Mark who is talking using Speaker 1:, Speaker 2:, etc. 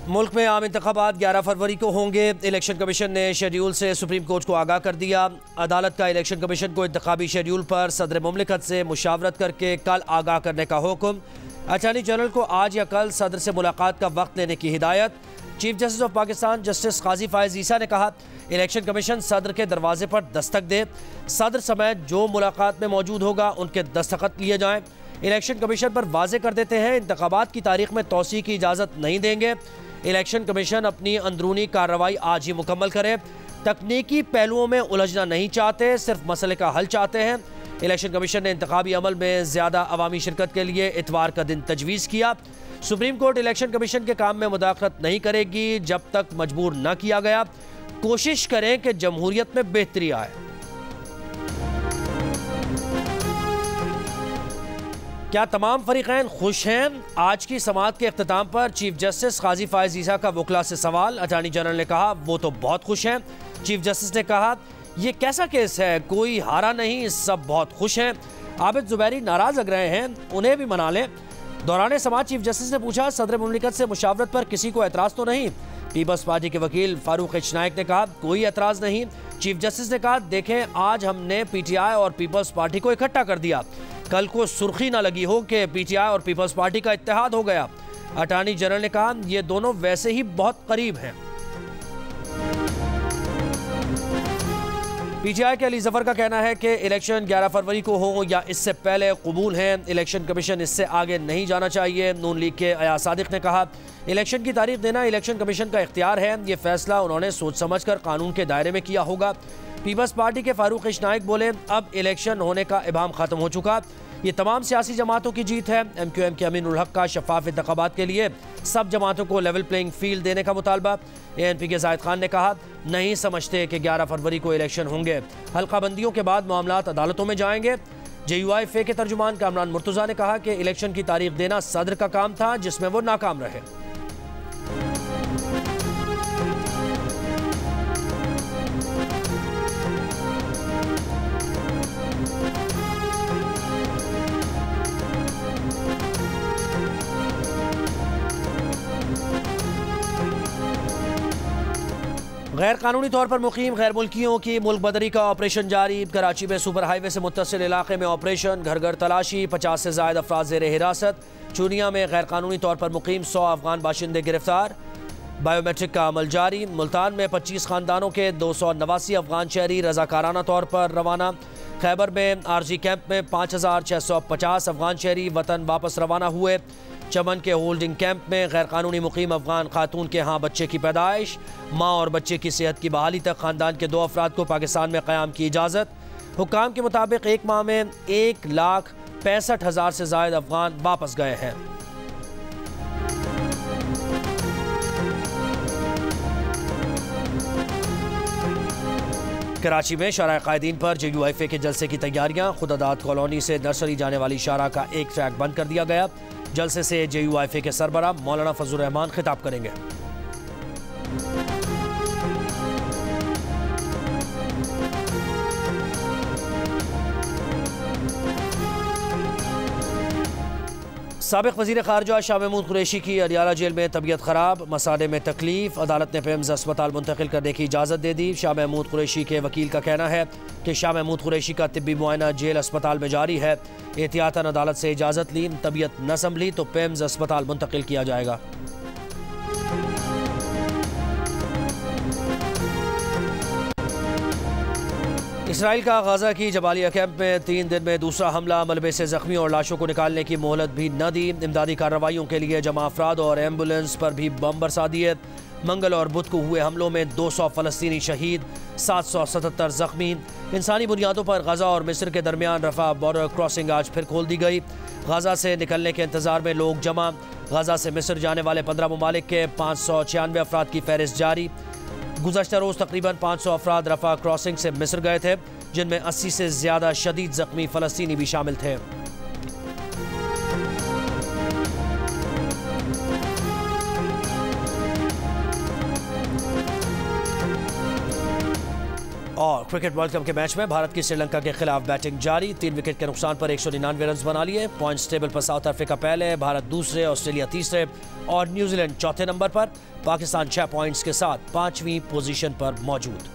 Speaker 1: मुल्क में आम इंतखाबात 11 फरवरी को होंगे। इलेक्शन कमीशन ने शेड्यूल से सुप्रीम कोर्ट को आगाह कर दिया। अदालत का इलेक्शन कमीशन को इंतखाबी शेड्यूल पर सदर मुमलिकत से मुशावरत करके कल आगाह करने का हुक्म। अटॉर्नी जनरल को आज या कल सदर से मुलाकात का वक्त लेने की हिदायत। Chief justice of Pakistan justice Qazi Faez Isa ने कहा, इलेक्शन कमीशन सदर के दरवाजे पर दस्तक दे। सदर समेत जो मुलाकात में मौजूद होगा उनके दस्तखत लिए जाएं। इलेक्शन कमीशन पर वाजे कर देते हैं, इंतखाबात की तारीख में तौसी की इजाज़त नहीं देंगे। इलेक्शन कमीशन अपनी अंदरूनी कार्रवाई आज ही मुकम्मल करे। तकनीकी पहलुओं में उलझना नहीं चाहते, सिर्फ मसले का हल चाहते हैं। इलेक्शन कमीशन ने इंतखाबी अमल में ज़्यादा अवामी शिरकत के लिए इतवार का दिन तजवीज़ किया। सुप्रीम कोर्ट इलेक्शन कमीशन के काम में मुदाखलत नहीं करेगी जब तक मजबूर न किया गया। कोशिश करें कि जमहूरियत में बेहतरी आए। क्या तमाम फरीक़ैन खुश हैं? आज की समाअत के अख्ताम पर चीफ जस्टिस काजी फायज ईसा का वकला से सवाल। अटॉर्नी जनरल ने कहा वो तो बहुत खुश हैं। चीफ जस्टिस ने कहा ये कैसा केस है, कोई हारा नहीं, सब बहुत खुश हैं। आबिद जुबैरी नाराज लग रहे हैं, उन्हें भी मना लें। दौरान समाअत चीफ जस्टिस ने पूछा, सदर मुमलिकत से मुशावरत पर किसी को एतराज़ तो नहीं? पीपल्स पार्टी के वकील फारूक एच नायक ने कहा कोई एतराज़ नहीं। चीफ जस्टिस ने कहा देखें, आज हमने PTI और पीपल्स पार्टी को इकट्ठा कर दिया, कल को सुर्खी ना लगी हो कि PTI और पीपल्स पार्टी का इत्तेहाद हो गया। अटॉर्नी जनरल ने कहा ये दोनों वैसे ही बहुत करीब हैं। PTI के अली जफर का कहना है कि इलेक्शन 11 फरवरी को हो या इससे पहले कबूल हैं, इलेक्शन कमीशन इससे आगे नहीं जाना चाहिए। नून लीग के अयाज सादिक ने कहा इलेक्शन की तारीख देना इलेक्शन कमीशन का इख्तियार है, ये फैसला उन्होंने सोच समझ कर कानून के दायरे में किया होगा। पीपल्स पार्टी के फारूक एच नायक बोले अब इलेक्शन होने का इबाम खत्म हो चुका, ये तमाम सियासी जमातों की जीत है। MQM के अमीनुल हक का शफाफ इंतखाबात के लिए सब जमातों को लेवल प्लेइंग फील्ड देने का मुतालबा। ANP के जाहिद खान ने कहा नहीं समझते कि 11 फरवरी को इलेक्शन होंगे, हल्काबंदियों के बाद मामलात अदालतों में जाएंगे। JUIFA के तर्जुमान कामरान मुर्तज़ा ने कहा कि इलेक्शन की तारीख देना सदर का काम था जिसमें वो नाकाम रहे। गैर कानूनी तौर पर मुकीम गैर मुल्कियों की मुल्क बदरी का ऑपरेशन जारी। कराची में सुपर हाईवे से मुत्तसिल इलाके में ऑपरेशन, घर घर तलाशी, 50 से ज़ायद अफराद ज़ेर हिरासत। चूनिया में गैर कानूनी तौर पर मुकीम 100 अफगान बाशिंदे गिरफ्तार। बायोमेट्रिक का अमल जारी। मुल्तान में 25 ख़ानदानों के 289 अफगान शहरी रजाकाराना तौर पर रवाना। खैबर में आरजी कैंप में 5650 अफगान शहरी वतन वापस रवाना हुए। चमन के होल्डिंग कैंप में गैर कानूनी मुकीम अफगान खातून के यहाँ बच्चे की पैदाइश, माँ और बच्चे की सेहत की बहाली तक खानदान के 2 अफराद को पाकिस्तान में क़याम की इजाज़त। हुक्काम के मुताबिक एक माह में 1,65,000 से ज़ायद अफगान वापस गए हैं। कराची में शारा कायदीन पर JUIFA के जलसे की तैयारियां। खुदादाद कॉलोनी से नर्सरी जाने वाली शारा का एक ट्रैक बंद कर दिया गया। जलसे से JUIFA के सरबराह मौलाना फजल रहमान खिताब करेंगे। साबिक वज़ीर ख़ारजा शाह महमूद कुरैशी की अडियाला जेल में तबीयत ख़राब, मसाले में तकलीफ। अदालत ने पेम्स अस्पताल मुंतकिल करने की इजाज़त दे दी। शाह महमूद कुरैशी के वकील का कहना है कि शाह महमूद कुरैशी का तिब्बी मुआयना जेल अस्पताल में जारी है। एहतियातन अदालत से इजाज़त ली, तबीयत न संभली तो पेम्स अस्पताल मुंतकिल किया जाएगा। इसराइल का गाजा की जबालिया कैंप में 3 दिन में दूसरा हमला। मलबे से जख्मी और लाशों को निकालने की मोहलत भी न दी। इमदादी कार्रवाइयों के लिए जमा अफराद और एम्बुलेंस पर भी बम बरसा दिए। मंगल और बुध को हुए हमलों में 200 फ़लस्तीनी शहीद, 777 जख्मी। इंसानी बुनियादों पर गजा और मिस्र के दरमियान रफा बॉर्डर क्रॉसिंग आज फिर खोल दी गई। गजा से निकलने के इंतजार में लोग जमा। गजा से मिस्र जाने वाले 15 ममालिक के 596 अफराद की फहरिस्त जारी। गुज़श्ता रोज़ तकरीबन 500 अफराद रफा क्रॉसिंग से मिस्र गए थे, जिनमें 80 से ज़्यादा शदीद ज़ख्मी फ़लस्तीनी भी शामिल थे। और क्रिकेट वर्ल्ड कप के मैच में भारत की श्रीलंका के खिलाफ बैटिंग जारी। 3 विकेट के नुकसान पर 199 रन बना लिए। पॉइंट्स टेबल पर साउथ अफ्रीका पहले, भारत दूसरे, ऑस्ट्रेलिया तीसरे और न्यूजीलैंड चौथे नंबर पर। पाकिस्तान 6 पॉइंट्स के साथ 5वीं पोजीशन पर मौजूद।